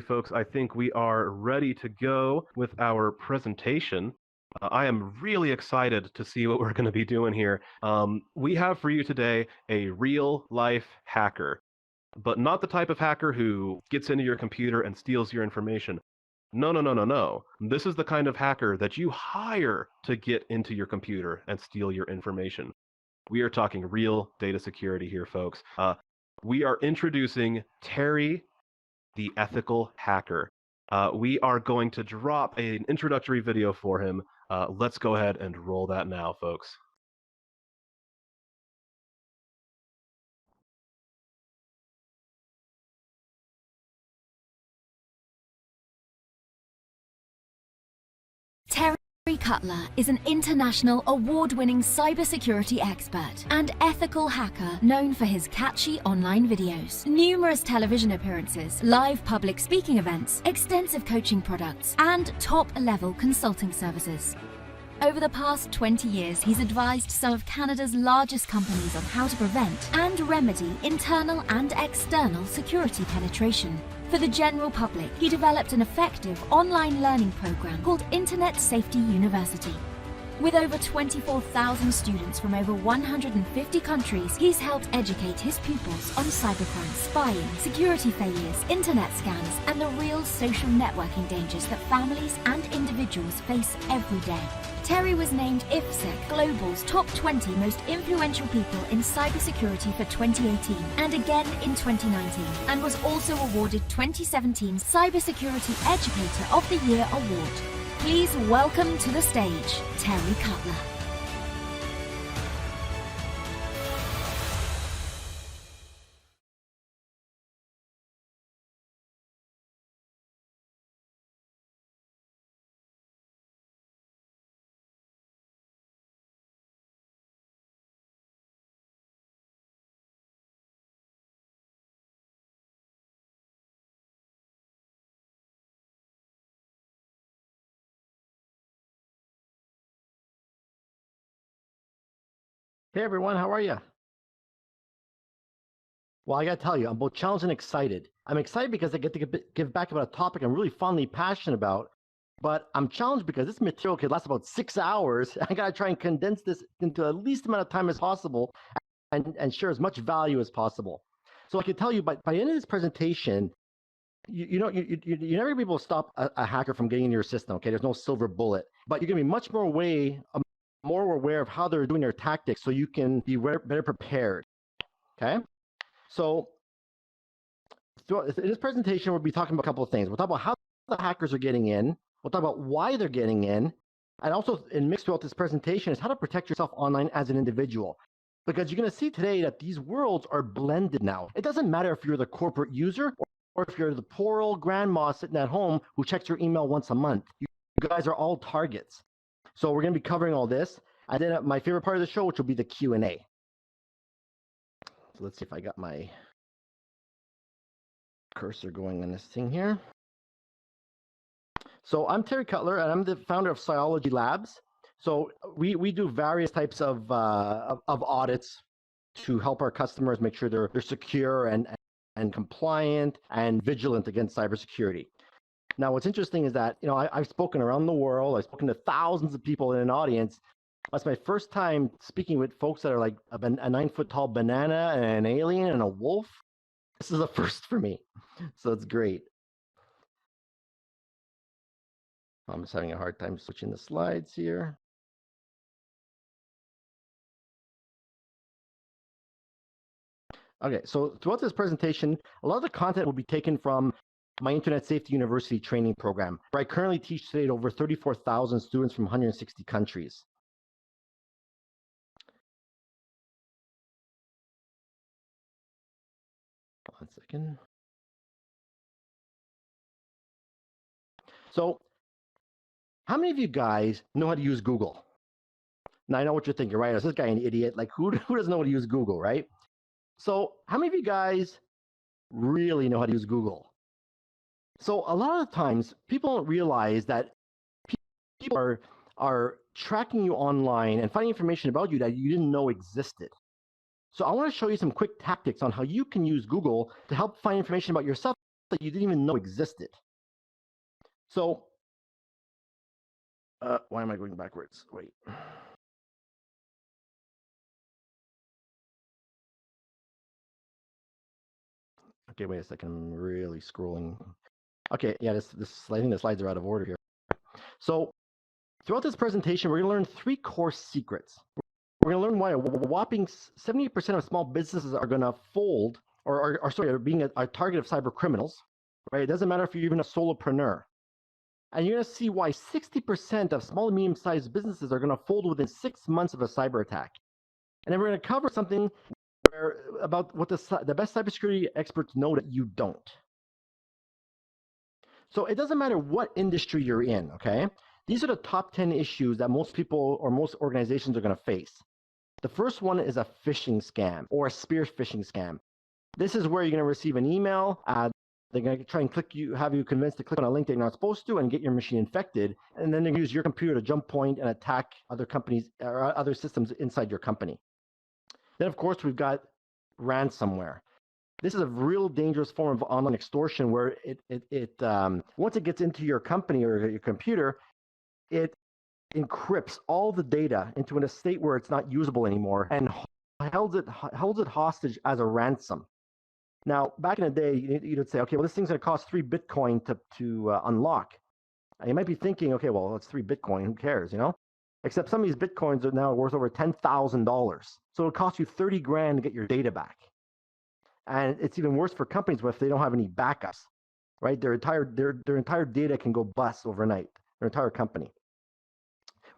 Folks, I think we are ready to go with our presentation. I am really excited to see what we're going to be doing here. We have for you today a real-life hacker, but not the type of hacker who gets into your computer and steals your information. No, no, no, no, no. This is the kind of hacker that you hire to get into your computer and steal your information. We are talking real data security here, folks. We are introducing Terry, the ethical hacker. We are going to drop an introductory video for him. Let's go ahead and roll that now, folks. Terry Cutler is an international award-winning cybersecurity expert and ethical hacker known for his catchy online videos, numerous television appearances, live public speaking events, extensive coaching products, and top-level consulting services. Over the past 20 years, he's advised some of Canada's largest companies on how to prevent and remedy internal and external security penetration. For the general public, he developed an effective online learning program called Internet Safety University. With over 24,000 students from over 150 countries, he's helped educate his pupils on cybercrime, spying, security failures, internet scams, and the real social networking dangers that families and individuals face every day. Terry was named IFSEC Global's top 20 most influential people in cybersecurity for 2018 and again in 2019, and was also awarded 2017 Cybersecurity Educator of the Year award. Please welcome to the stage, Terry Cutler. Hey everyone, how are you? Well, I gotta tell you, I'm both challenged and excited. I'm excited because I get to give back about a topic I'm really fondly passionate about, but I'm challenged because this material could last about 6 hours. I gotta try and condense this into the least amount of time as possible and share as much value as possible. So I can tell you, by the end of this presentation, you're never gonna be able to stop a hacker from getting into your system, okay? There's no silver bullet, but you're gonna be much more aware of how they're doing their tactics so you can be better prepared, okay? So in this presentation, we'll be talking about a couple of things. We'll talk about how the hackers are getting in. We'll talk about why they're getting in. And also, mixed throughout this presentation is how to protect yourself online as an individual. Because you're going to see today that these worlds are blended now. It doesn't matter if you're the corporate user or if you're the poor old grandma sitting at home who checks your email once a month. You guys are all targets. So we're going to be covering all this. And then my favorite part of the show, which will be the Q&A. So let's see if I got my cursor going on this thing here. So I'm Terry Cutler, and I'm the founder of Cyology Labs. So we do various types of audits to help our customers make sure they're secure and compliant and vigilant against cybersecurity. Now, what's interesting is that, I've spoken around the world. I've spoken to thousands of people in an audience. That's my first time speaking with folks that are like a 9-foot-tall banana and an alien and a wolf. This is a first for me, so it's great. I'm just having a hard time switching the slides here. Okay, so throughout this presentation, a lot of the content will be taken from my Internet Safety University training program, where I currently teach today to over 34,000 students from 160 countries. One second. So, how many of you guys know how to use Google? Now, I know what you're thinking, right? Is this guy an idiot? Like, who doesn't know how to use Google, right? So, how many of you guys really know how to use Google? So a lot of times, people don't realize that people are tracking you online and finding information about you that you didn't know existed. So I want to show you some quick tactics on how you can use Google to help find information about yourself that you didn't even know existed. So, why am I going backwards? Wait. Okay, wait a second. I'm really scrolling. Okay, yeah, I think the slides are out of order here. So, throughout this presentation, we're going to learn 3 core secrets. We're going to learn why a whopping 70% of small businesses are going to fold, or are being a target of cyber criminals. Right? It doesn't matter if you're even a solopreneur. And you're going to see why 60% of small and medium-sized businesses are going to fold within 6 months of a cyber attack. And then we're going to cover something about what the best cybersecurity experts know that you don't. So it doesn't matter what industry you're in, okay? These are the top 10 issues that most people or most organizations are going to face. The first one is a phishing scam or a spear phishing scam. This is where you're going to receive an email. They're going to try and have you convinced to click on a link that you're not supposed to and get your machine infected. And then they use your computer to jump point and attack other companies or other systems inside your company. Then, of course, we've got ransomware. This is a real dangerous form of online extortion where once it gets into your company or your computer, it encrypts all the data into a state where it's not usable anymore and holds it hostage as a ransom. Now, back in the day, you'd say, okay, well, this thing's going to cost 3 Bitcoin to unlock. And you might be thinking, okay, well, it's 3 Bitcoin. Who cares, you know? Except some of these Bitcoins are now worth over $10,000. So it'll cost you 30 grand to get your data back. And it's even worse for companies if they don't have any backups, right? Their entire data can go bust overnight, their entire company.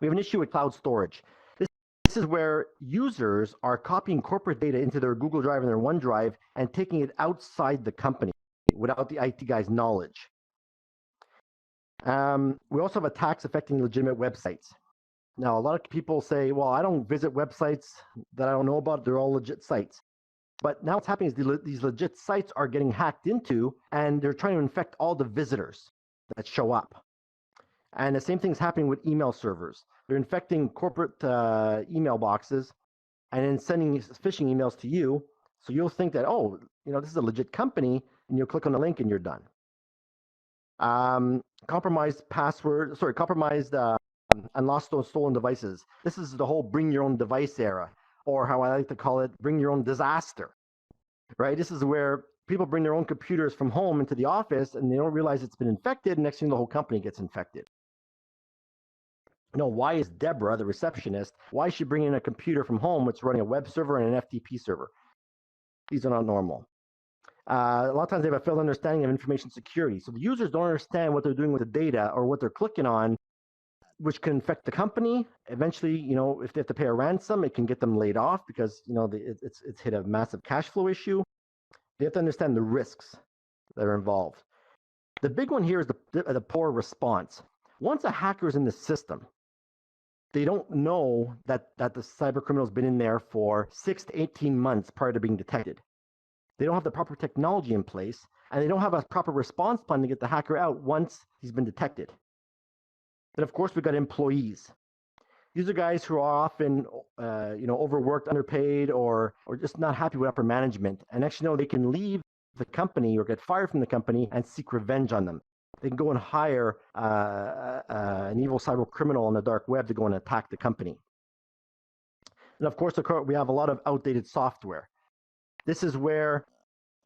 We have an issue with cloud storage. This is where users are copying corporate data into their Google Drive and their OneDrive and taking it outside the company without the IT guy's knowledge. We also have attacks affecting legitimate websites. Now, a lot of people say, well, I don't visit websites that I don't know about. They're all legit sites. But now what's happening is these legit sites are getting hacked into, and they're trying to infect all the visitors that show up. And the same thing's happening with email servers. They're infecting corporate email boxes and then sending phishing emails to you. So you'll think that, oh, this is a legit company, and you'll click on the link and you're done. Compromised and lost or stolen devices. This is the whole bring your own device era, or how I like to call it, bring your own disaster, right? This is where people bring their own computers from home into the office and they don't realize it's been infected. And next thing, the whole company gets infected. Why is Deborah, the receptionist, why is she bringing in a computer from home that's running a web server and an FTP server? These are not normal. A lot of times they have a failed understanding of information security. So the users don't understand what they're doing with the data or what they're clicking on, which can infect the company. Eventually, if they have to pay a ransom, it can get them laid off because, it's hit a massive cash flow issue. They have to understand the risks that are involved. The big one here is the poor response. Once a hacker is in the system, they don't know that the cyber criminal's been in there for 6 to 18 months prior to being detected. They don't have the proper technology in place, and they don't have a proper response plan to get the hacker out once he's been detected. Then, of course, we've got employees. These are guys who are often, overworked, underpaid, or just not happy with upper management. And actually, they can leave the company or get fired from the company and seek revenge on them. They can go and hire an evil cyber criminal on the dark web to go and attack the company. And of course, we have a lot of outdated software. This is where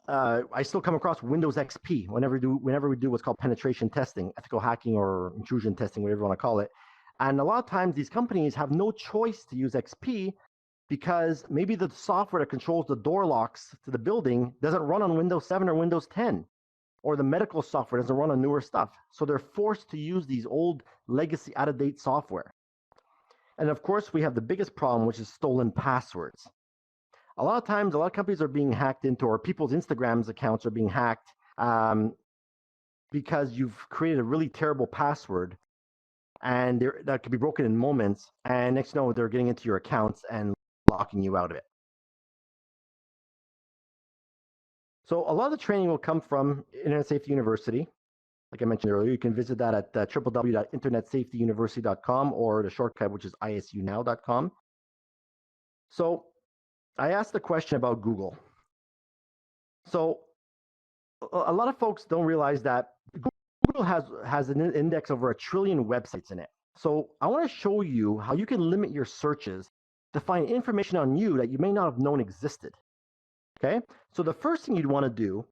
I still come across Windows XP whenever we do what's called penetration testing, ethical hacking or intrusion testing, whatever you want to call it. And a lot of times these companies have no choice to use XP because maybe the software that controls the door locks to the building doesn't run on Windows 7 or Windows 10, or the medical software doesn't run on newer stuff. So they're forced to use these old legacy out-of-date software. And of course, we have the biggest problem, which is stolen passwords. A lot of times, a lot of companies are being hacked into, or people's Instagrams accounts are being hacked because you've created a really terrible password, and that could be broken in moments. And next, they're getting into your accounts and locking you out of it. So a lot of the training will come from Internet Safety University. Like I mentioned earlier, you can visit that at www.internetsafetyuniversity.com or the shortcut, which is isunow.com. So I asked the question about Google. So a lot of folks don't realize that Google has an index over 1 trillion websites in it. So I want to show you how you can limit your searches to find information on you that you may not have known existed. Okay, so the first thing you'd want to do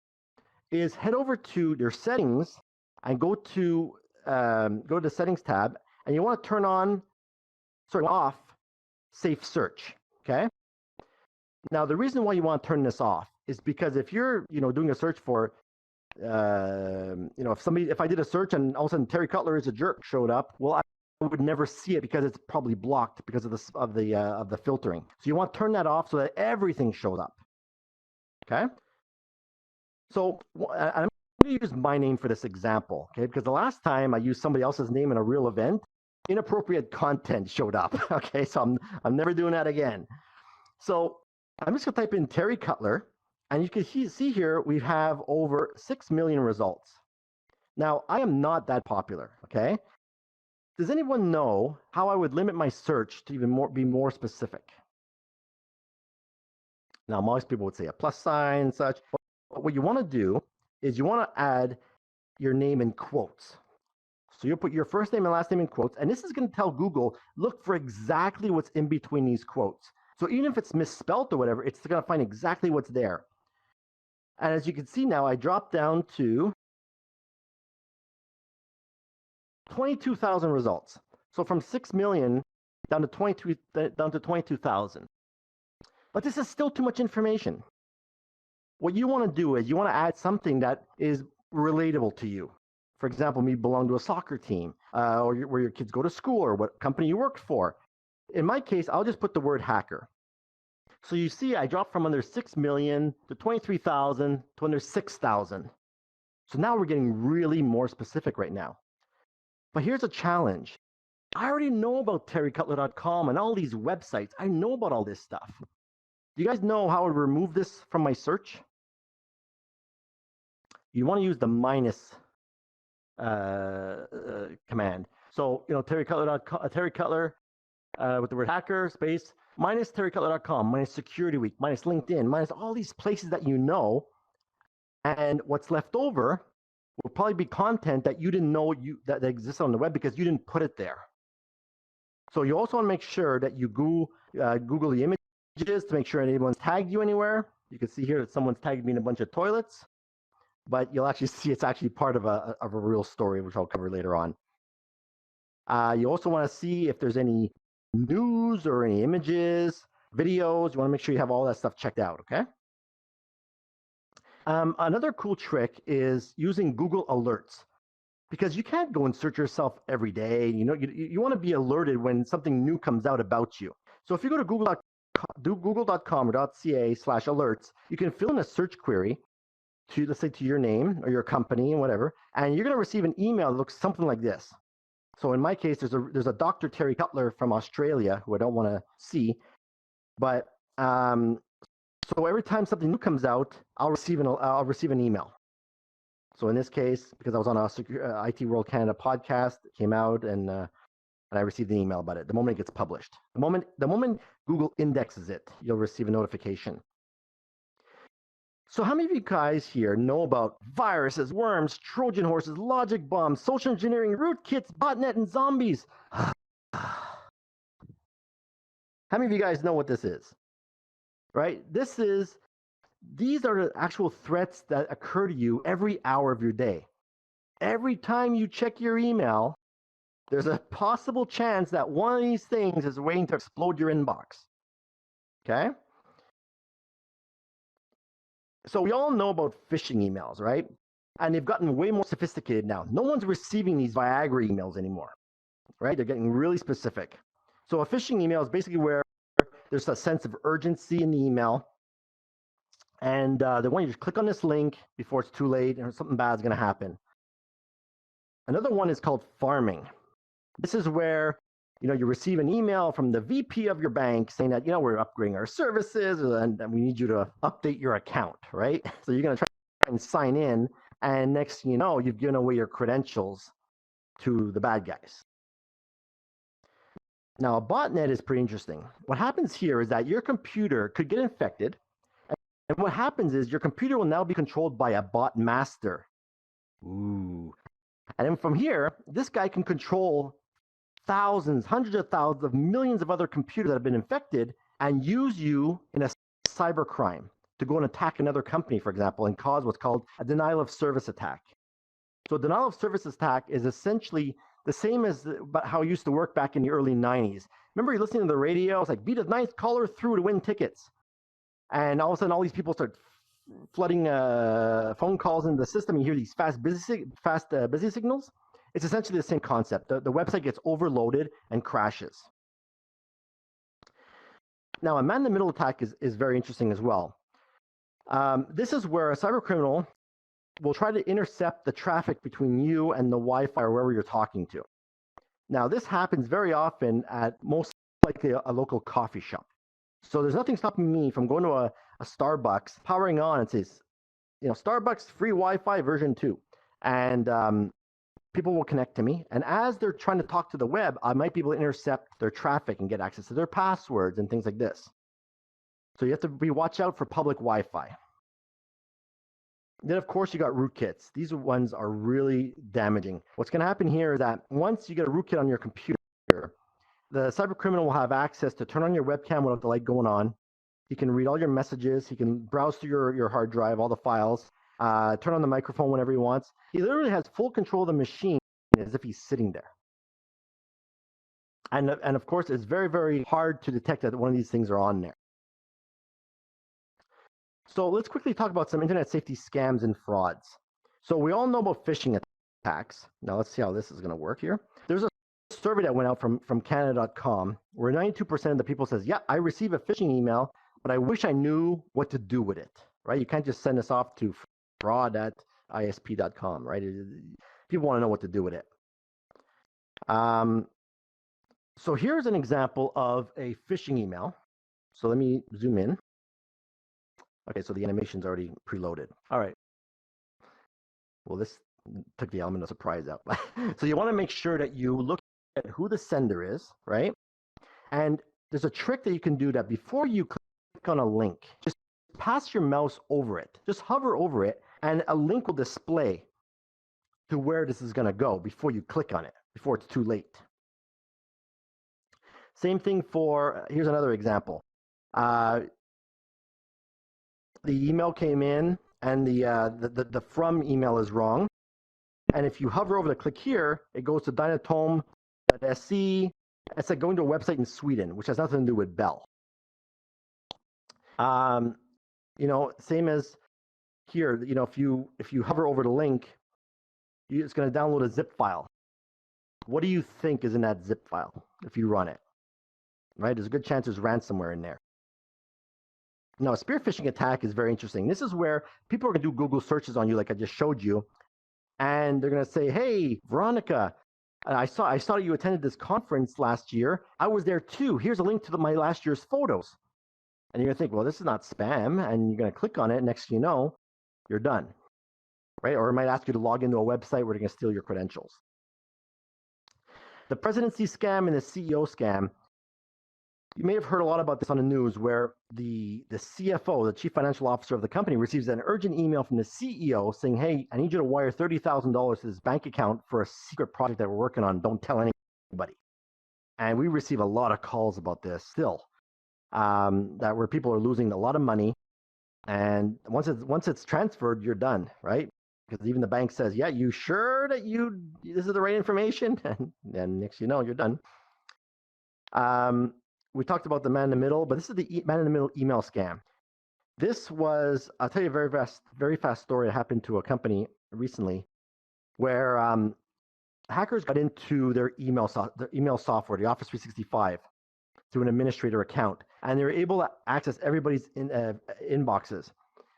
is head over to your settings and go to the settings tab, and you want to turn off safe search. Okay. Now the reason why you want to turn this off is because if you're doing a search for if I did a search and all of a sudden Terry Cutler is a jerk showed up, well, I would never see it because it's probably blocked because of the filtering. So you want to turn that off so that everything shows up. Okay. So I'm going to use my name for this example, okay? Because the last time I used somebody else's name in a real event, inappropriate content showed up. Okay, so I'm never doing that again. So I'm just going to type in Terry Cutler, and you can see here we have over 6 million results. Now, I am not that popular, okay? Does anyone know how I would limit my search to be more specific? Now, most people would say a plus sign and such. But what you want to do is you want to add your name in quotes. So you'll put your first name and last name in quotes, and this is going to tell Google, look for exactly what's in between these quotes. So even if it's misspelt or whatever, it's going to find exactly what's there. And as you can see now, I dropped down to 22,000 results. So from 6 million down to 22,000. But this is still too much information. What you want to do is you want to add something that is relatable to you. For example, me belong to a soccer team, or where your kids go to school, or what company you work for. In my case, I'll just put the word hacker. So you see, I dropped from under 6 million to 23,000 to under 6,000. So now we're getting really more specific right now. But here's a challenge. I already know about terrycutler.com and all these websites. I know about all this stuff. Do you guys know how to remove this from my search? You want to use the minus command. So, Terry Cutler with the word hacker space minus terrycutler.com, minus security week, minus LinkedIn, minus all these places that you know. And what's left over will probably be content that you didn't know that exists on the web because you didn't put it there. So you also want to make sure that you Google the images to make sure anyone's tagged you anywhere. You can see here that someone's tagged me in a bunch of toilets, but you'll actually see it's actually part of a real story, which I'll cover later on. You also want to see if there's any news or any images, videos. You want to make sure you have all that stuff checked out, okay? Another cool trick is using Google Alerts, because you can't go and search yourself every day. You want to be alerted when something new comes out about you. So if you go to google.com or .ca/alerts, you can fill in a search query to, let's say, to your name or your company and whatever, and you're going to receive an email that looks something like this. So in my case, there's a Dr. Terry Cutler from Australia who I don't want to see, but so every time something new comes out, I'll receive an email. So in this case, because I was on a IT World Canada podcast, it came out, and I received an email about it the moment it gets published. The moment Google indexes it, you'll receive a notification. So how many of you guys here know about viruses, worms, Trojan horses, logic bombs, social engineering, rootkits, botnet, and zombies? How many of you guys know what this is? Right? These are the actual threats that occur to you every hour of your day. Every time you check your email, there's a possible chance that one of these things is waiting to explode your inbox. Okay? So we all know about phishing emails, right? And they've gotten way more sophisticated now. No one's receiving these Viagra emails anymore, right? They're getting really specific. So a phishing email is basically where there's a sense of urgency in the email, and they want you to click on this link before it's too late or something bad is going to happen. Another one is called farming. This is where you receive an email from the VP of your bank saying that we're upgrading our services and we need you to update your account, right? So you're going to try and sign in, and next thing you know, you've given away your credentials to the bad guys. Now, a botnet is pretty interesting. What happens here is that your computer could get infected, And what happens is your computer will now be controlled by a bot master. Ooh. And then from here, this guy can control thousands, hundreds of thousands of millions of other computers that have been infected and use you in a cyber crime to go and attack another company, for example, and cause what's called a denial of service attack. So a denial of service attack is essentially the same as how it used to work back in the early 90s. Remember you're listening to the radio, it's like, be the ninth caller through to win tickets. And all of a sudden, all these people start flooding phone calls into the system. You hear these fast busy signals. It's essentially the same concept. The website gets overloaded and crashes. Now, a man-in-the-middle attack is very interesting as well. This is where a cyber criminal will try to intercept the traffic between you and the Wi-Fi or wherever you're talking to. Now, this happens very often at most likely a local coffee shop. So there's nothing stopping me from going to a Starbucks, powering on and says, Starbucks free Wi-Fi version 2. And people will connect to me. And as they're trying to talk to the web, I might be able to intercept their traffic and get access to their passwords and things like this. So you have to watch out for public Wi-Fi. Then, of course, you got rootkits. These ones are really damaging. What's going to happen here is that once you get a rootkit on your computer, the cyber criminal will have access to turn on your webcam without the light going on. He can read all your messages. He can browse through your hard drive, all the files, turn on the microphone whenever he wants. He literally has full control of the machine as if he's sitting there. And of course, it's very, very hard to detect that one of these things are on there. So let's quickly talk about some internet safety scams and frauds. So we all know about phishing attacks. Now let's see how this is going to work here. There's a survey that went out from Canada.com where 92% of the people says, yeah, I receive a phishing email, but I wish I knew what to do with it, right? You can't just send this off to fraud@isp.com, right? People want to know what to do with it. So here's an example of a phishing email. So let me zoom in. Okay, so the animation's already preloaded. All right. Well, this took the element of surprise out. So you want to make sure that you look at who the sender is, right? And there's a trick that you can do that before you click on a link, just pass your mouse over it. Just hover over it, and a link will display to where this is going to go before you click on it, before it's too late. Same thing for, here's another example. The email came in, and the from email is wrong. And if you hover over the click here, it goes to dynatom.se. It's like going to a website in Sweden, which has nothing to do with Bell. Same as here. If you hover over the link, it's going to download a zip file. What do you think is in that zip file if you run it? Right? There's a good chance there's ransomware in there. Now, a spear phishing attack is very interesting. This is where people are going to do Google searches on you, like I just showed you, and they're going to say, "Hey, Veronica, I saw that you attended this conference last year. I was there too. Here's a link to my last year's photos." And you're going to think, "Well, this is not spam," and you're going to click on it. Next thing you know, you're done, right? Or it might ask you to log into a website where they're going to steal your credentials. The presidency scam and the CEO scam. You may have heard a lot about this on the news where the CFO, the chief financial officer of the company, receives an urgent email from the CEO saying, "Hey, I need you to wire $30,000 to this bank account for a secret project that we're working on. Don't tell anybody." And we receive a lot of calls about this still, that where people are losing a lot of money. And once it's transferred, you're done, right? Because even the bank says, "Yeah, you sure that this is the right information?" And then next you know, you're done. We talked about the man in the middle, but this is the man in the middle email scam. This was, I'll tell you a very fast story that happened to a company recently where hackers got into their email software, the Office 365, through an administrator account, and they were able to access everybody's inboxes.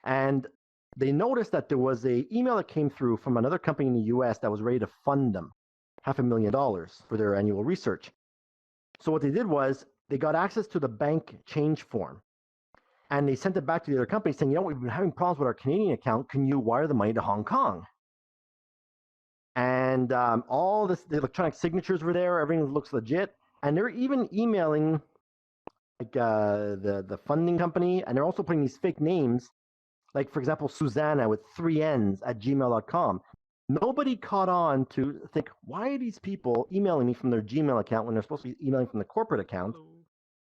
And they noticed that there was an email that came through from another company in the US that was ready to fund them $500,000 for their annual research. So what they did was they got access to the bank change form, and they sent it back to the other company saying, "We've been having problems with our Canadian account. Can you wire the money to Hong Kong?" And all the electronic signatures were there. Everything looks legit. And they're even emailing like the funding company, and they're also putting these fake names Like, for example, Susanna with 3 N's at gmail.com. Nobody caught on to think, why are these people emailing me from their Gmail account when they're supposed to be emailing from the corporate account?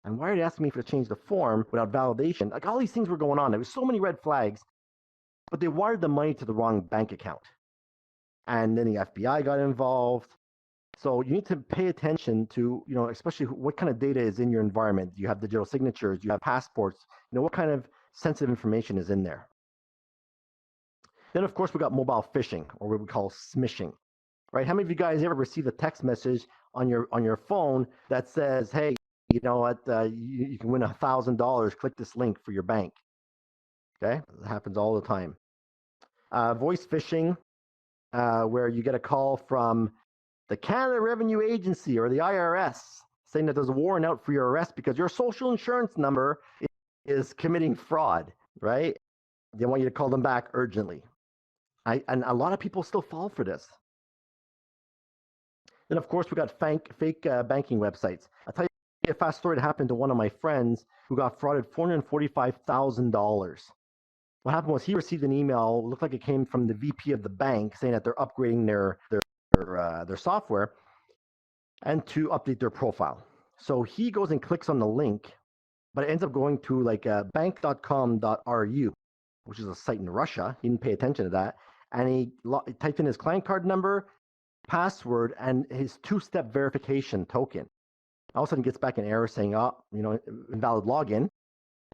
And why are they asking me to change the form without validation? Like, all these things were going on. There was so many red flags, but they wired the money to the wrong bank account. And then the FBI got involved. So you need to pay attention to, especially what kind of data is in your environment. You have digital signatures, you have passports, what kind of sensitive information is in there. Then, of course, we got mobile phishing, or what we call smishing, right? How many of you guys ever received a text message on your phone that says, hey, you know what, you can win $1,000, click this link for your bank? Okay, it happens all the time. Voice phishing, where you get a call from the Canada Revenue Agency or the IRS saying that there's a warrant out for your arrest because your social insurance number is committing fraud, right? They want you to call them back urgently. And a lot of people still fall for this. Then, of course, we got fake banking websites. I'll tell you a fast story that happened to one of my friends who got frauded $445,000. What happened was he received an email, looked like it came from the VP of the bank, saying that they're upgrading their software and to update their profile. So he goes and clicks on the link, but it ends up going to like bank.com.ru, which is a site in Russia. He didn't pay attention to that. And he typed in his client card number, password, and his two-step verification token. All of a sudden, gets back an error saying, invalid login.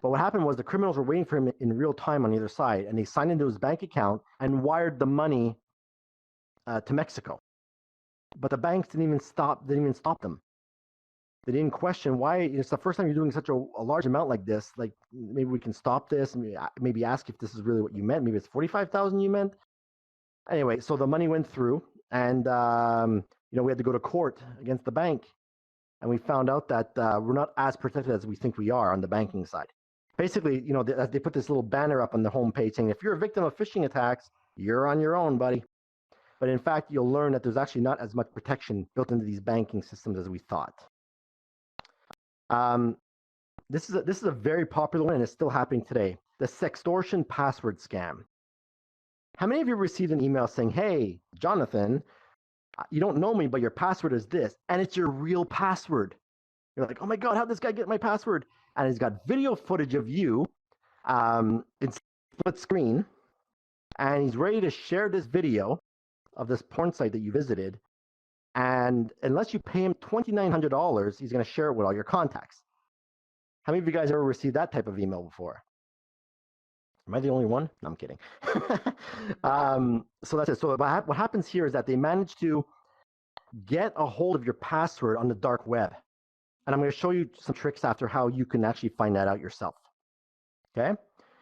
But what happened was the criminals were waiting for him in real time on either side, and they signed into his bank account and wired the money to Mexico. But the banks didn't even stop them. They didn't question why. It's the first time you're doing such a large amount like this. Like, maybe we can stop this, and maybe ask if this is really what you meant. Maybe it's 45,000 you meant. Anyway, so the money went through, and we had to go to court against the bank, and we found out that we're not as protected as we think we are on the banking side. Basically, they put this little banner up on the homepage saying, if you're a victim of phishing attacks, you're on your own, buddy. But in fact, you'll learn that there's actually not as much protection built into these banking systems as we thought. This is a very popular one, and it's still happening today. The sextortion password scam. How many of you received an email saying, hey, Jonathan, you don't know me, but your password is this, and it's your real password? You're like, oh my God, how'd this guy get my password? And he's got video footage of you in split screen, and he's ready to share this video of this porn site that you visited. And unless you pay him $2,900, he's going to share it with all your contacts. How many of you guys ever received that type of email before? Am I the only one? No, I'm kidding. So that's it. So what happens here is that they manage to get a hold of your password on the dark web. And I'm going to show you some tricks after how you can actually find that out yourself. Okay?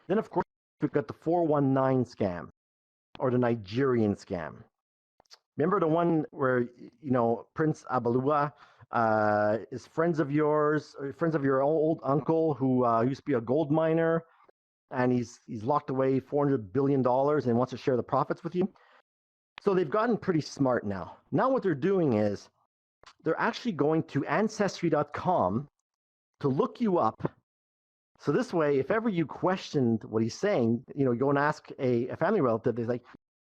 Then, of course, we've got the 419 scam, or the Nigerian scam. Remember the one where, Prince Abalua is friends of your old uncle who used to be a gold miner, and he's locked away $400 billion and wants to share the profits with you? So they've gotten pretty smart now. Now what they're doing is they're actually going to Ancestry.com to look you up. So this way, if ever you questioned what he's saying, you go and ask a family relative, they're like,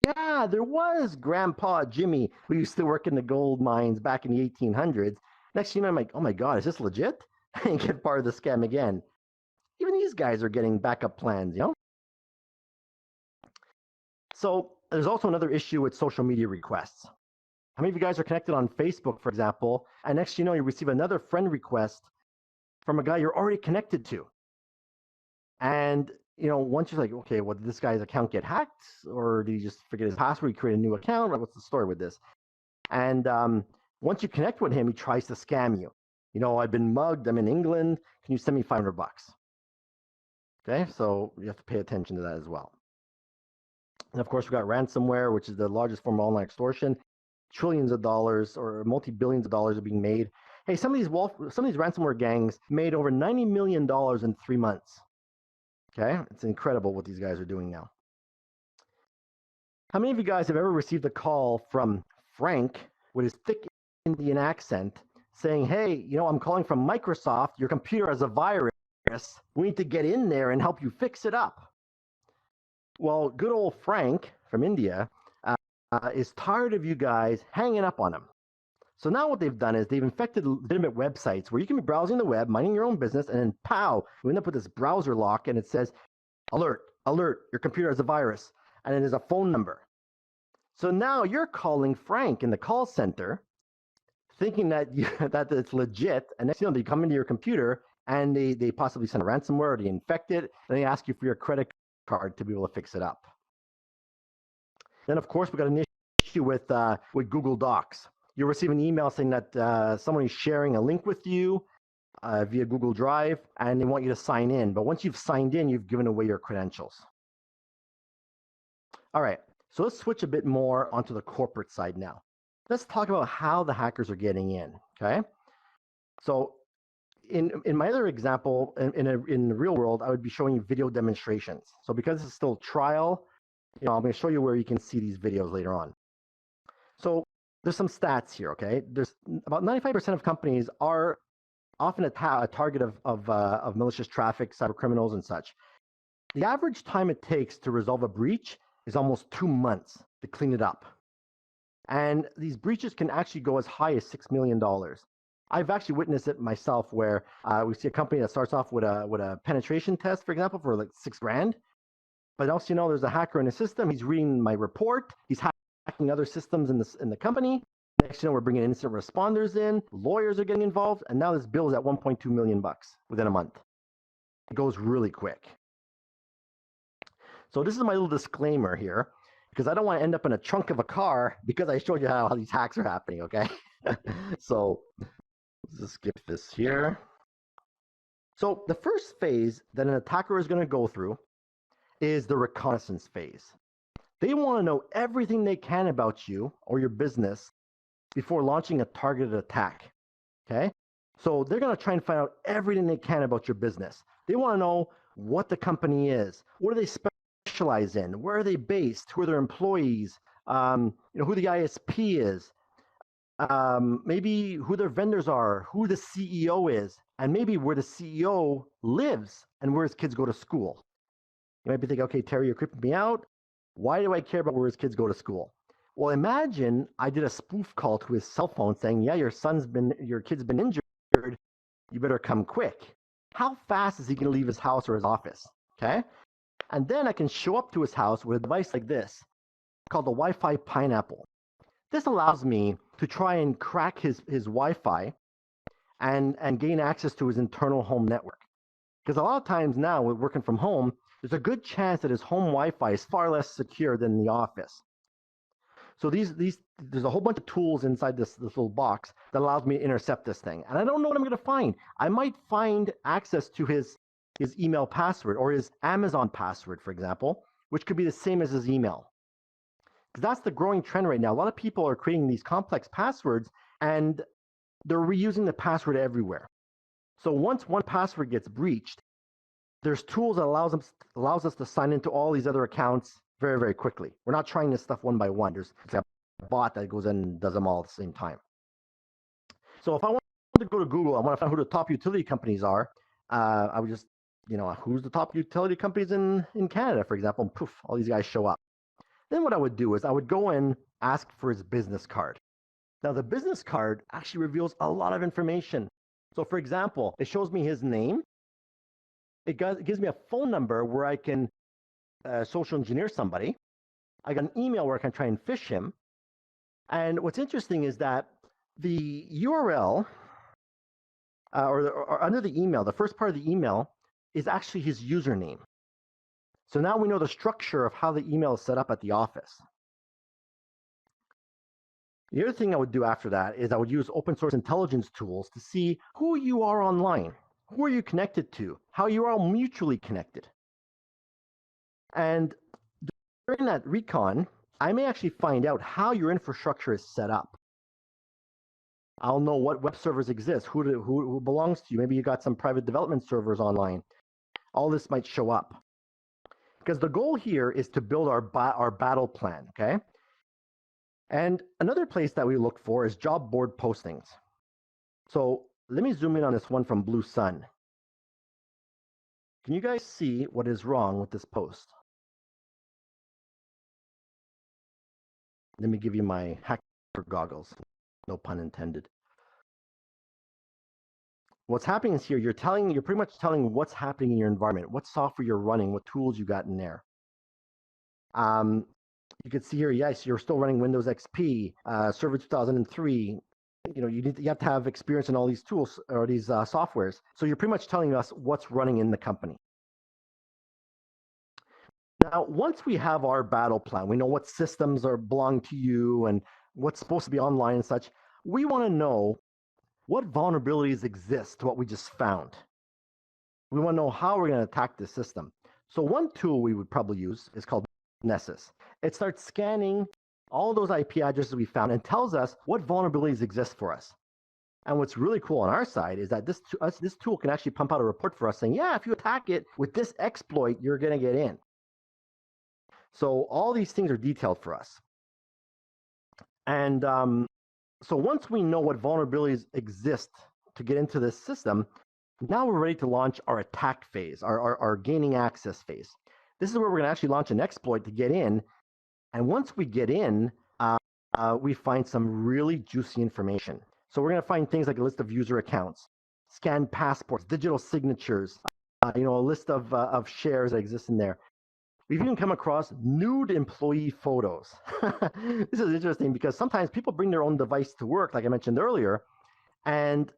yeah, there was Grandpa Jimmy who used to work in the gold mines back in the 1800s. Next thing you know, I'm like, oh my God, is this legit? And get part of the scam again. Even these guys are getting backup plans, So there's also another issue with social media requests. How many of you guys are connected on Facebook, for example, and next you receive another friend request from a guy you're already connected to? And, once you're like, okay, well, did this guy's account get hacked? Or did he just forget his password, create a new account? Or what's the story with this? And once you connect with him, he tries to scam you. I've been mugged. I'm in England. Can you send me $500? Okay, so you have to pay attention to that as well. And of course, we've got ransomware, which is the largest form of online extortion. Trillions of dollars or multi-billions of dollars are being made. Hey, some of these ransomware gangs made over $90 million in 3 months. Okay, it's incredible what these guys are doing now. How many of you guys have ever received a call from Frank with his thick Indian accent saying, hey, I'm calling from Microsoft. Your computer has a virus. We need to get in there and help you fix it up. Well, good old Frank from India is tired of you guys hanging up on him. So now what they've done is they've infected legitimate websites where you can be browsing the web, minding your own business, and then pow, you end up with this browser lock and it says, alert, alert, your computer has a virus. And then there's a phone number. So now you're calling Frank in the call center thinking that that it's legit. And next thing you know, they come into your computer and they possibly send a ransomware or they infect it and they ask you for your credit card to be able to fix it up. Then, of course, we got an issue with Google Docs. You'll receive an email saying that someone is sharing a link with you via Google Drive, and they want you to sign in. But once you've signed in, you've given away your credentials. All right, so let's switch a bit more onto the corporate side now. Let's talk about how the hackers are getting in, okay? So in my other example, in the real world, I would be showing you video demonstrations. So because it's still trial, I'm going to show you where you can see these videos later on. So there's some stats here, okay? There's about 95% of companies are often a target of malicious traffic, cyber criminals, and such. The average time it takes to resolve a breach is almost 2 months to clean it up. And these breaches can actually go as high as $6 million. I've actually witnessed it myself where we see a company that starts off with a penetration test, for example, for like $6,000. But also, there's a hacker in the system. He's reading my report. He's hacking other systems in the company. Next, we're bringing incident responders in. Lawyers are getting involved, and now this bill is at 1.2 million bucks within a month. It goes really quick. So this is my little disclaimer here, because I don't want to end up in a trunk of a car because I showed you how these hacks are happening. Okay, so let's just skip this here. So the first phase that an attacker is going to go through is the reconnaissance phase. They want to know everything they can about you or your business before launching a targeted attack, okay? So they're going to try and find out everything they can about your business. They want to know what the company is, what do they specialize in, where are they based, who are their employees, who the ISP is, maybe who their vendors are, who the CEO is, and maybe where the CEO lives and where his kids go to school. You might be thinking, okay, Terry, you're creeping me out. Why do I care about where his kids go to school? Well, imagine I did a spoof call to his cell phone saying, yeah, your kid's been injured. You better come quick. How fast is he going to leave his house or his office? Okay. And then I can show up to his house with a device like this called the Wi-Fi Pineapple. This allows me to try and crack his Wi-Fi and gain access to his internal home network. Because a lot of times now, with working from home, there's a good chance that his home Wi-Fi is far less secure than the office. So there's a whole bunch of tools inside this little box that allows me to intercept this thing. And I don't know what I'm going to find. I might find access to his email password or his Amazon password, for example, which could be the same as his email. Because that's the growing trend right now. A lot of people are creating these complex passwords and they're reusing the password everywhere. So once one password gets breached, there's tools that allows us to sign into all these other accounts very, very quickly. We're not trying this stuff one by one. There's a bot that goes in and does them all at the same time. So if I want to go to Google, I want to find who the top utility companies are. I would just, who's the top utility companies in Canada, for example, and poof, all these guys show up. Then what I would do is I would go and ask for his business card. Now, the business card actually reveals a lot of information. So, for example, it shows me his name. It gives me a phone number where I can social engineer somebody. I got an email where I can try and phish him. And what's interesting is that the URL or under the email, the first part of the email is actually his username. So now we know the structure of how the email is set up at the office. The other thing I would do after that is I would use open source intelligence tools to see who you are online, who are you connected to, how you are all mutually connected. And during that recon, I may actually find out how your infrastructure is set up. I'll know what web servers exist, who belongs to you. Maybe you got some private development servers online. All this might show up. Because the goal here is to build our battle plan, okay? And another place that we look for is job board postings. So let me zoom in on this one from Blue Sun. Can you guys see what is wrong with this post? Let me give you my hacker goggles. No pun intended. What's happening is here, you're pretty much telling what's happening in your environment, what software you're running, what tools you got in there. You can see here, yes, you're still running Windows XP, Server 2003. You have to have experience in all these tools or these softwares. So you're pretty much telling us what's running in the company. Now, once we have our battle plan, we know what systems belong to you and what's supposed to be online and such. We want to know what vulnerabilities exist to what we just found. We want to know how we're going to attack the system. So one tool we would probably use is called Nessus. It starts scanning all those IP addresses we found and tells us what vulnerabilities exist for us. And what's really cool on our side is that this tool can actually pump out a report for us saying, yeah, if you attack it with this exploit, you're going to get in. So all these things are detailed for us. And so once we know what vulnerabilities exist to get into this system, now we're ready to launch our attack phase, our gaining access phase. This is where we're going to actually launch an exploit to get in. And once we get in, we find some really juicy information. So we're going to find things like a list of user accounts, scanned passports, digital signatures, a list of shares that exist in there. We've even come across nude employee photos. This is interesting because sometimes people bring their own device to work, like I mentioned earlier, and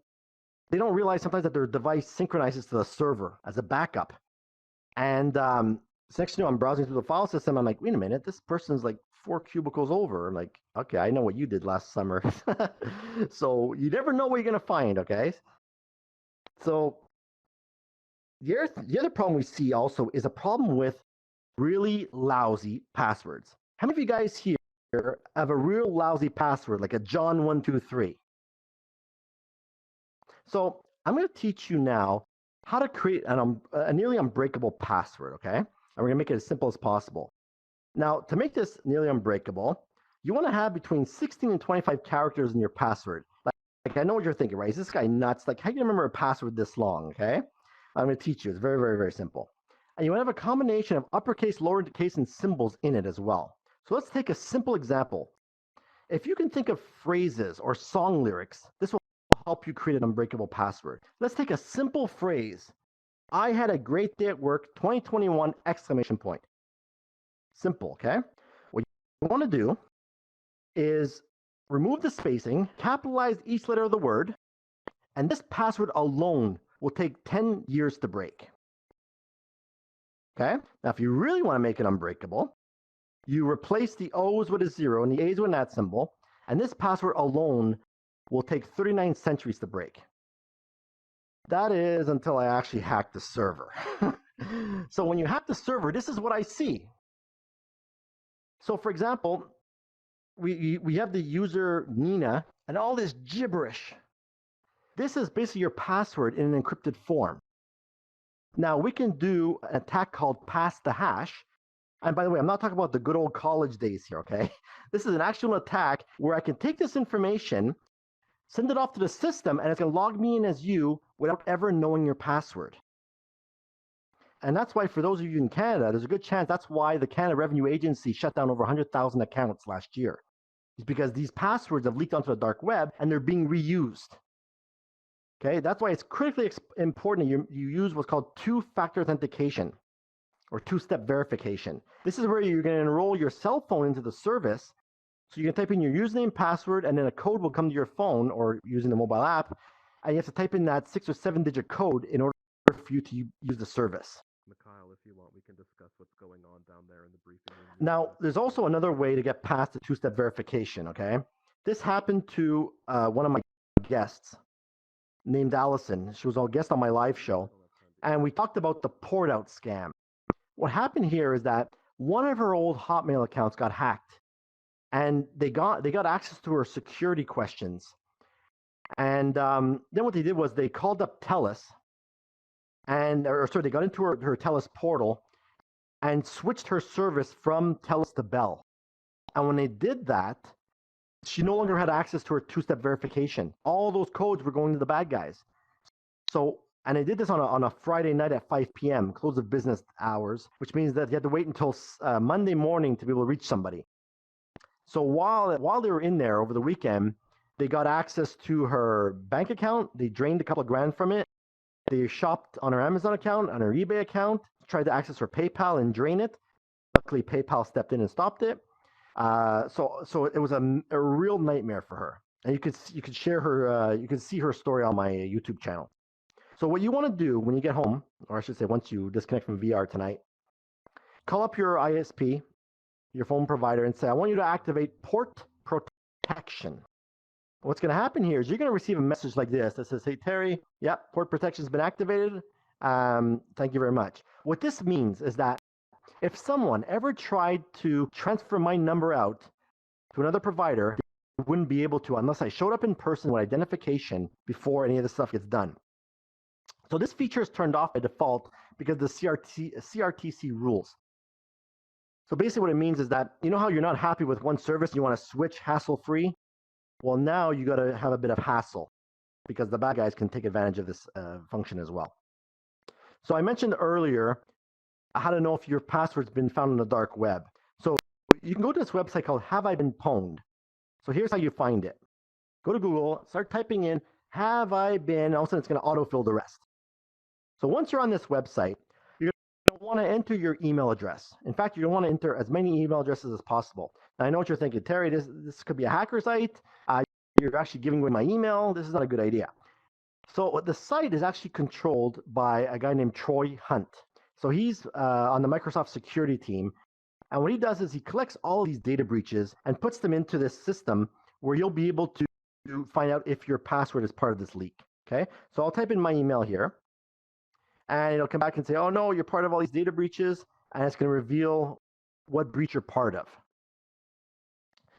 they don't realize sometimes that their device synchronizes to the server as a backup. And so next thing you know, I'm browsing through the file system. I'm like, wait a minute, this person's like 4 cubicles over. I'm like, okay, I know what you did last summer. So you never know what you're going to find, okay? So the other problem we see also is a problem with really lousy passwords. How many of you guys here have a real lousy password, like a John123? So I'm going to teach you now how to create a nearly unbreakable password, okay? And we're going to make it as simple as possible. Now, to make this nearly unbreakable, you want to have between 16 and 25 characters in your password. Like I know what you're thinking, right? Is this guy nuts? Like, how can you remember a password this long, okay? I'm going to teach you. It's very, very, very simple. And you want to have a combination of uppercase, lowercase, and symbols in it as well. So let's take a simple example. If you can think of phrases or song lyrics, this will help you create an unbreakable password. Let's take a simple phrase. I had a great day at work, 2021, exclamation point. Simple, okay? What you want to do is remove the spacing, capitalize each letter of the word, and this password alone will take 10 years to break. Okay? Now, if you really want to make it unbreakable, you replace the O's with a 0 and the A's with that symbol, and this password alone will take 39 centuries to break. That is until I actually hack the server. So when you hack the server, this is what I see. So for example, we have the user Nina and all this gibberish. This is basically your password in an encrypted form. Now, we can do an attack called pass the hash. And by the way, I'm not talking about the good old college days here, okay? This is an actual attack where I can take this information, send it off to the system, and it's going to log me in as you without ever knowing your password. And that's why for those of you in Canada, there's a good chance that's why the Canada Revenue Agency shut down over 100,000 accounts last year. It's because these passwords have leaked onto the dark web and they're being reused. Okay, that's why it's critically important you use what's called two-factor authentication or two-step verification. This is where you're going to enroll your cell phone into the service. So you can type in your username, password, and then a code will come to your phone or using the mobile app. And you have to type in that 6 or 7-digit code in order for you to use the service. Mikhail, if you want, we can discuss what's going on down there in the briefing room. Now, there's also another way to get past the two-step verification, okay? This happened to one of my guests named Allison. She was a guest on my live show, and we talked about the port out scam. What happened here is that one of her old Hotmail accounts got hacked, and they got access to her security questions. And then what they did was they called up TELUS, they got into her TELUS portal and switched her service from TELUS to Bell. And when they did that, she no longer had access to her two-step verification. All those codes were going to the bad guys. So, and they did this on a Friday night at 5 p.m., close of business hours, which means that you had to wait until Monday morning to be able to reach somebody. So while they were in there over the weekend, they got access to her bank account. They drained a couple of grand from it. They shopped on her Amazon account, on her eBay account, tried to access her PayPal and drain it. Luckily, PayPal stepped in and stopped it. So it was a real nightmare for her. And you could share her, you could see her story on my YouTube channel. So what you want to do when you get home, or I should say once you disconnect from VR tonight, call up your ISP, your phone provider, and say, I want you to activate port protection. What's going to happen here is you're going to receive a message like this that says, hey, Terry, yep, port protection has been activated. Thank you very much. What this means is that if someone ever tried to transfer my number out to another provider, they wouldn't be able to unless I showed up in person with identification before any of this stuff gets done. So this feature is turned off by default because of the CRTC rules. So basically what it means is that, you know how you're not happy with one service, you want to switch hassle-free? Well, now you got to have a bit of hassle because the bad guys can take advantage of this function as well. So I mentioned earlier how to know if your password's been found on the dark web. So you can go to this website called Have I Been Pwned? So here's how you find it. Go to Google, start typing in Have I Been, all of a sudden it's going to autofill the rest. So once you're on this website, you're going to want to enter your email address. In fact, you're going to want to enter as many email addresses as possible. Now, I know what you're thinking, Terry, this could be a hacker site. You're actually giving away my email. This is not a good idea. So the site is actually controlled by a guy named Troy Hunt. So he's on the Microsoft security team. And what he does is he collects all of these data breaches and puts them into this system where you'll be able to find out if your password is part of this leak. Okay, so I'll type in my email here. And it'll come back and say, oh, no, you're part of all these data breaches. And it's going to reveal what breach you're part of.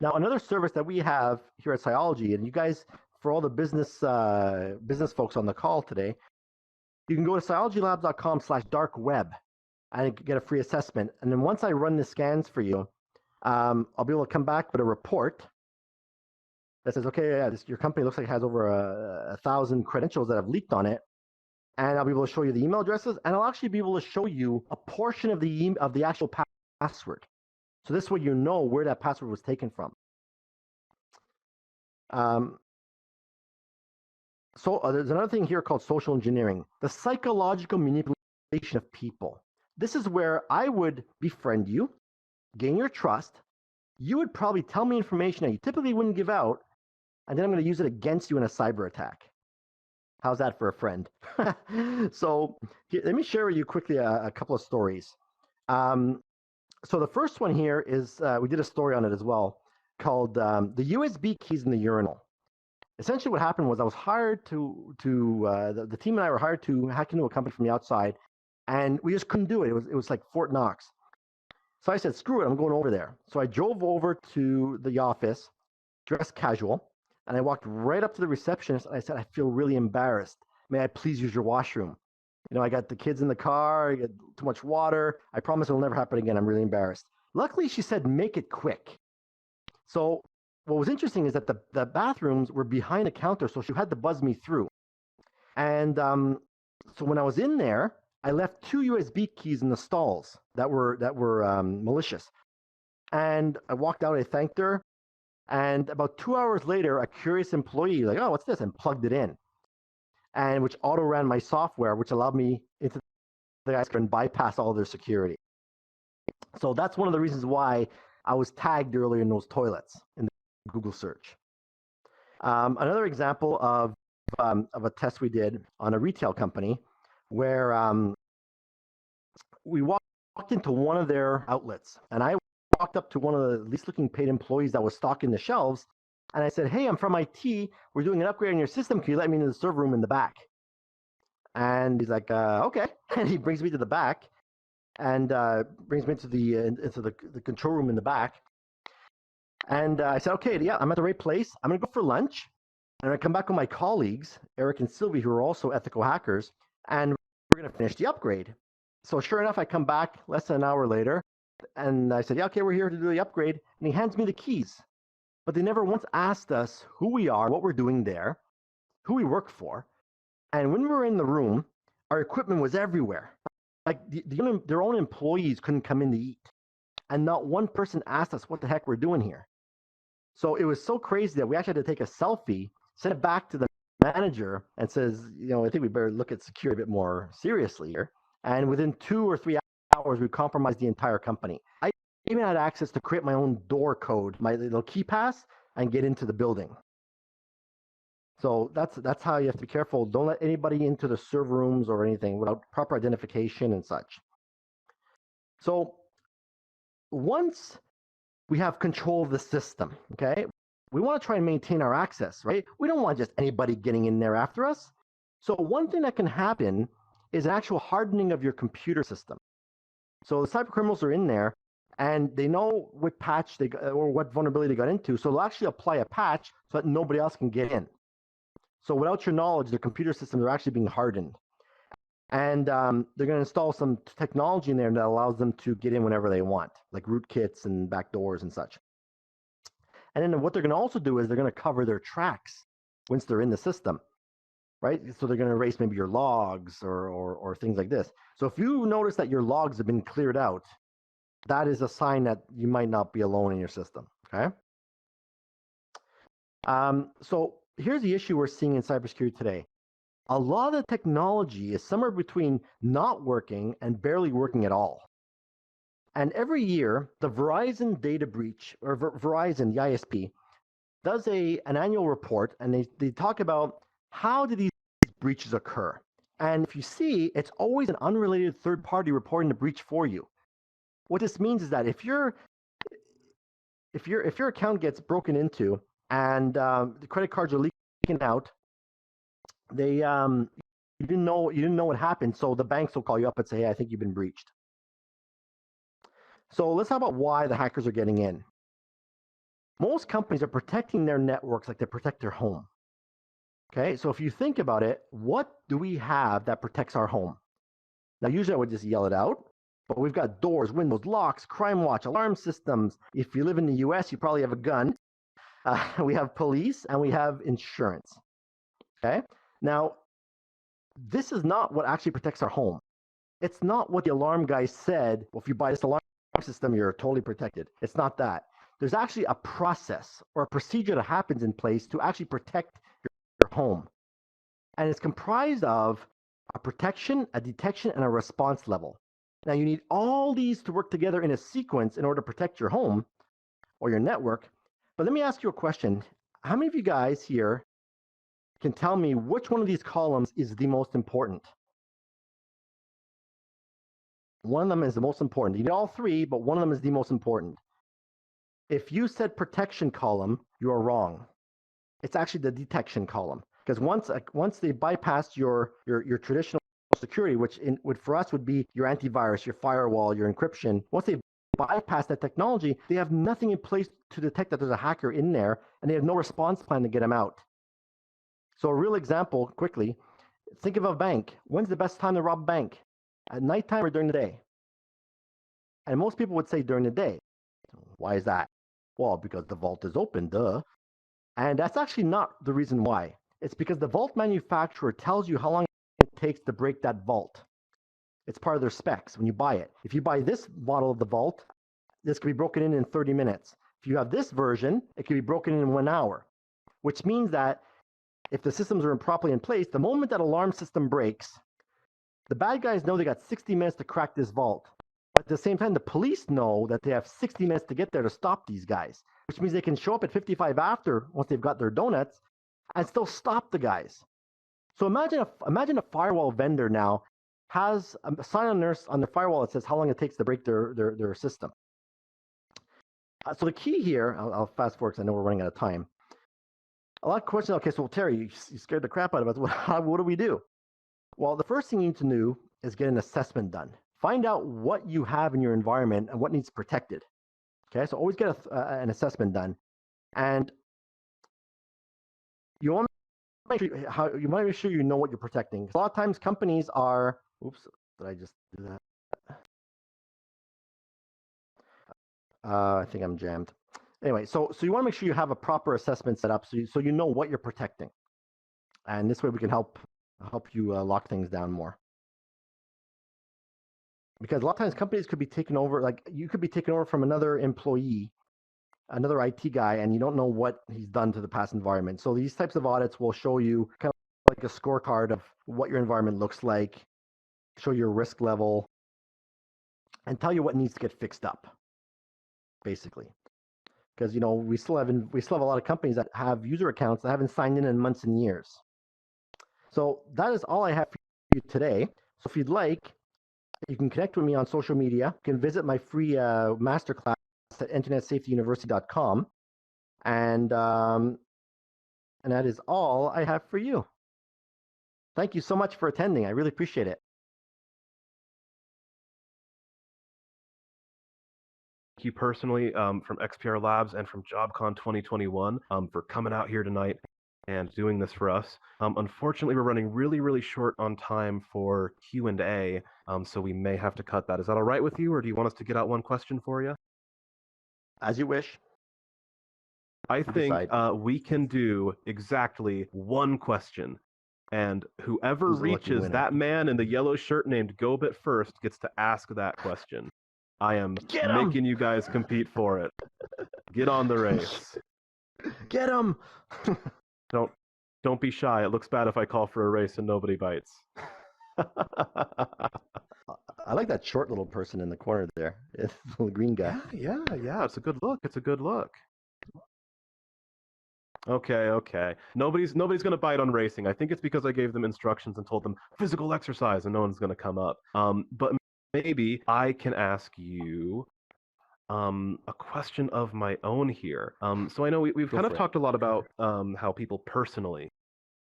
Now, another service that we have here at Cyology, and you guys, for all the business folks on the call today, you can go to cyologylabs.com/darkweb and get a free assessment. And then once I run the scans for you, I'll be able to come back with a report that says, okay, yeah, your company looks like it has over 1,000 credentials that have leaked on it. And I'll be able to show you the email addresses, and I'll actually be able to show you a portion of the actual password. So this way you know where that password was taken from. There's another thing here called social engineering, the psychological manipulation of people. This is where I would befriend you, gain your trust. You would probably tell me information that you typically wouldn't give out, and then I'm going to use it against you in a cyber attack. How's that for a friend? So let me share with you quickly a couple of stories. So the first one here is, we did a story on it as well, called the USB keys in the urinal. Essentially what happened was I was hired the team and I were hired to hack into a company from the outside, and we just couldn't do it. It was like Fort Knox. So I said, screw it, I'm going over there. So I drove over to the office, dressed casual, and I walked right up to the receptionist and I said, I feel really embarrassed. May I please use your washroom? You know, I got the kids in the car, I got too much water. I promise it'll never happen again. I'm really embarrassed. Luckily, she said, make it quick. So what was interesting is that the bathrooms were behind a counter, so she had to buzz me through. And so when I was in there, I left 2 USB keys in the stalls that were malicious. And I walked out, I thanked her. And about 2 hours later, a curious employee, like, oh, what's this? And plugged it in. And which auto ran my software, which allowed me into the guys and bypass all their security. So that's one of the reasons why I was tagged earlier in those toilets in the Google search. Another example of a test we did on a retail company where we walked into one of their outlets, and I walked up to one of the least looking paid employees that was stocking the shelves, and I said, hey, I'm from IT. We're doing an upgrade on your system. Can you let me into the server room in the back? And he's like, okay. And he brings me to the back and brings me into the control room in the back. And I said, okay, yeah, I'm at the right place. I'm going to go for lunch. And I come back with my colleagues, Eric and Sylvie, who are also ethical hackers, and we're going to finish the upgrade. So sure enough, I come back less than an hour later, and I said, yeah, okay, we're here to do the upgrade. And he hands me the keys. But they never once asked us who we are, what we're doing there, who we work for. And when we were in the room, our equipment was everywhere. Like their own employees couldn't come in to eat. And not one person asked us what the heck we're doing here. So it was so crazy that we actually had to take a selfie, send it back to the manager, and says, I think we better look at security a bit more seriously here. And within 2 or 3 hours, we compromised the entire company. I even had access to create my own door code, my little key pass, and get into the building. So that's how you have to be careful. Don't let anybody into the server rooms or anything without proper identification and such. So once we have control of the system, okay, we want to try and maintain our access, right? We don't want just anybody getting in there after us. So one thing that can happen is an actual hardening of your computer system. So the cyber criminals are in there, and they know what patch they got, or what vulnerability they got into. So they'll actually apply a patch so that nobody else can get in. So without your knowledge, their computer systems are actually being hardened. And they're going to install some technology in there that allows them to get in whenever they want, like rootkits and backdoors and such. And then what they're going to also do is they're going to cover their tracks once they're in the system, right? So they're going to erase maybe your logs or things like this. So if you notice that your logs have been cleared out, that is a sign that you might not be alone in your system, okay? So here's the issue we're seeing in cybersecurity today. A lot of the technology is somewhere between not working and barely working at all. And every year, the Verizon data breach, or Verizon, the ISP, does an annual report, and they talk about how do these breaches occur. And if you see, it's always an unrelated third party reporting the breach for you. What this means is that if your account gets broken into and the credit cards are leaking out, they you didn't know what happened, so the banks will call you up and say, hey, I think you've been breached. So let's talk about why the hackers are getting in. Most companies are protecting their networks like they protect their home. Okay, so if you think about it, what do we have that protects our home? Now, usually I would just yell it out, but we've got doors, windows, locks, crime watch, alarm systems. If you live in the US, you probably have a gun. We have police, and we have insurance. Okay, now this is not what actually protects our home. It's not what the alarm guy said. Well, if you buy this alarm system, you're totally protected. It's not that. There's actually a process or a procedure that happens in place to actually protect your home. And it's comprised of a protection, a detection, and a response level. Now, you need all these to work together in a sequence in order to protect your home or your network. But let me ask you a question. How many of you guys here can tell me which one of these columns is the most important? One of them is the most important. You need all three, but one of them is the most important. If you said protection column, you are wrong. It's actually the detection column. Because once they bypass your traditional security, which for us would be your antivirus, your firewall, your encryption, once they bypass that technology, they have nothing in place to detect that there's a hacker in there, and they have no response plan to get them out. So a real example, quickly, think of a bank. When's the best time to rob a bank? At nighttime or during the day? And most people would say during the day. Why is that? Well, because the vault is open, duh. And that's actually not the reason why. It's because the vault manufacturer tells you how long it takes to break that vault. It's part of their specs when you buy it. If you buy this model of the vault, this can be broken in 30 minutes. If you have this version, it can be broken in 1 hour, which means that if the systems are improperly in place, the moment that alarm system breaks, the bad guys know they got 60 minutes to crack this vault. But at the same time, the police know that they have 60 minutes to get there to stop these guys, which means they can show up at 55 after, once they've got their donuts, and still stop the guys. So imagine a firewall vendor now has a sign on their firewall that says how long it takes to break their system. So the key here, I'll fast forward because I know we're running out of time. A lot of questions. Okay, so Terry, you scared the crap out of us. What do we do? Well, the first thing you need to do is get an assessment done. Find out what you have in your environment and what needs protected. Okay, so always get an assessment done, and you want to make sure you know what you're protecting. A lot of times, companies are. Oops, did I just do that? I think I'm jammed. Anyway, so you want to make sure you have a proper assessment set up so you know what you're protecting, and this way we can help you lock things down more. Because a lot of times companies could be taken over, like you could be taken over from another employee, another IT guy and you don't know what he's done to the past environment. So these types of audits will show you kind of like a scorecard of what your environment looks like, show your risk level, and tell you what needs to get fixed up, basically. Because we still have a lot of companies that have user accounts that haven't signed in months and years. So that is all I have for you today. So if you'd like, you can connect with me on social media. You can visit my free masterclass at internetsafetyuniversity.com. And that is all I have for you. Thank you so much for attending. I really appreciate it. Thank you personally from XPR Labs and from JobCon 2021 for coming out here tonight and doing this for us. Unfortunately, we're running really, really short on time for Q&A, so we may have to cut that. Is that all right with you, or do you want us to get out one question for you? As you wish. I think we can do exactly one question. And whoever reaches that man in the yellow shirt named Gobit first gets to ask that question. I am making you guys compete for it. Get on the race. Get him! Don't be shy. It looks bad if I call for a race and nobody bites. I like that short little person in the corner there. It's the little green guy. Yeah. It's a good look. Okay. Nobody's gonna bite on racing. I think it's because I gave them instructions and told them physical exercise, and no one's gonna come up. But maybe I can ask you a question of my own here. So I know we've kind of talked a lot about how people personally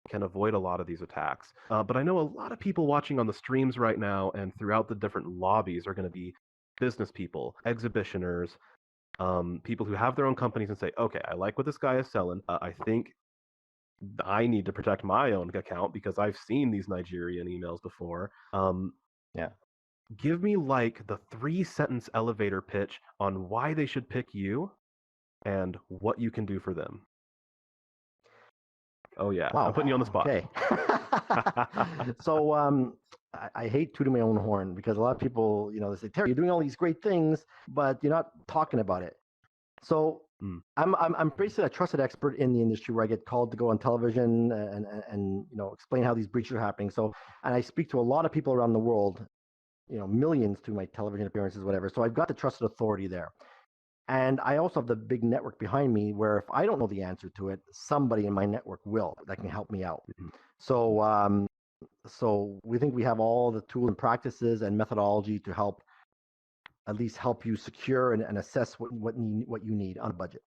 can avoid a lot of these attacks. But I know a lot of people watching on the streams right now and throughout the different lobbies are going to be business people, exhibitioners, people who have their own companies and say, okay, I like what this guy is selling. I think I need to protect my own account because I've seen these Nigerian emails before. Yeah. Give me like the 3-sentence elevator pitch on why they should pick you and what you can do for them. Oh yeah, wow. I'm putting you on the spot. Okay. So I hate tooting my own horn because a lot of people, they say, Terry, you're doing all these great things, but you're not talking about it. So I'm basically a trusted expert in the industry where I get called to go on television and explain how these breaches are happening. So, and I speak to a lot of people around the world, millions through my television appearances, whatever. So I've got the trusted authority there. And I also have the big network behind me where if I don't know the answer to it, somebody in my network will that can help me out. So so we think we have all the tools and practices and methodology to at least help you secure and assess what you need on a budget.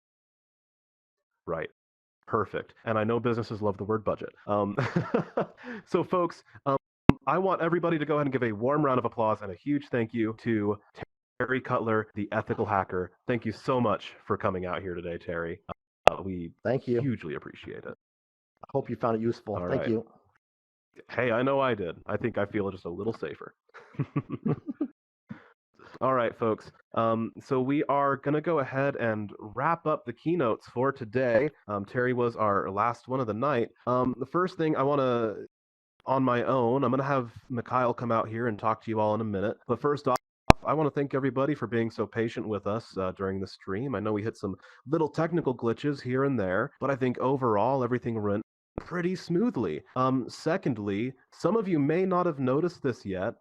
Right. Perfect. And I know businesses love the word budget. So folks, I want everybody to go ahead and give a warm round of applause and a huge thank you to Terry Cutler, the ethical hacker. Thank you so much for coming out here today, Terry. We hugely appreciate it. I hope you found it useful. Thank you. Hey, I know I did. I think I feel just a little safer. All right, folks. So we are going to go ahead and wrap up the keynotes for today. Terry was our last one of the night. The first thing I want to, on my own, I'm going to have Mikhail come out here and talk to you all in a minute. But first off, I want to thank everybody for being so patient with us during the stream. I know we hit some little technical glitches here and there, but I think overall everything went pretty smoothly. Secondly, some of you may not have noticed this yet,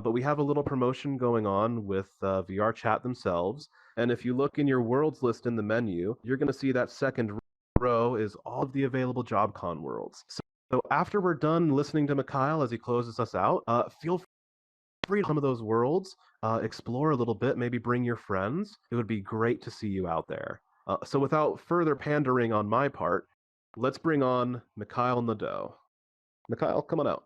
but we have a little promotion going on with VR Chat themselves. And if you look in your worlds list in the menu, you're going to see that second row is all of the available JobCon worlds. So after we're done listening to Mikhail as he closes us out, feel free to some of those worlds, explore a little bit, maybe bring your friends. It would be great to see you out there. So without further pandering on my part, let's bring on Mikhail Nadeau. Mikhail, come on out.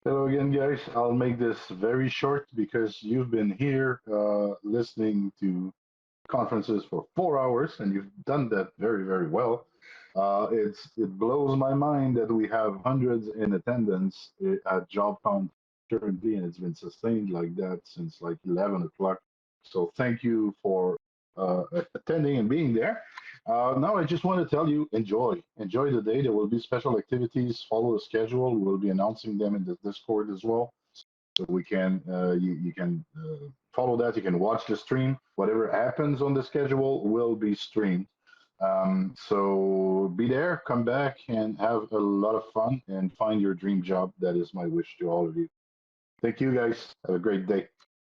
Hello again, guys. I'll make this very short because you've been here listening to conferences for 4 hours, and you've done that very, very well. It blows my mind that we have hundreds in attendance at JobCon currently, and it's been sustained like that since like 11 o'clock. So thank you for attending and being there. Now I just want to tell you, enjoy the day. There will be special activities. Follow the schedule. We'll be announcing them in the Discord as well. So we can you can follow that. You can watch the stream. Whatever happens on the schedule will be streamed. So be there, come back, and have a lot of fun and find your dream job. That is my wish to all of you. Thank you, guys. Have a great day.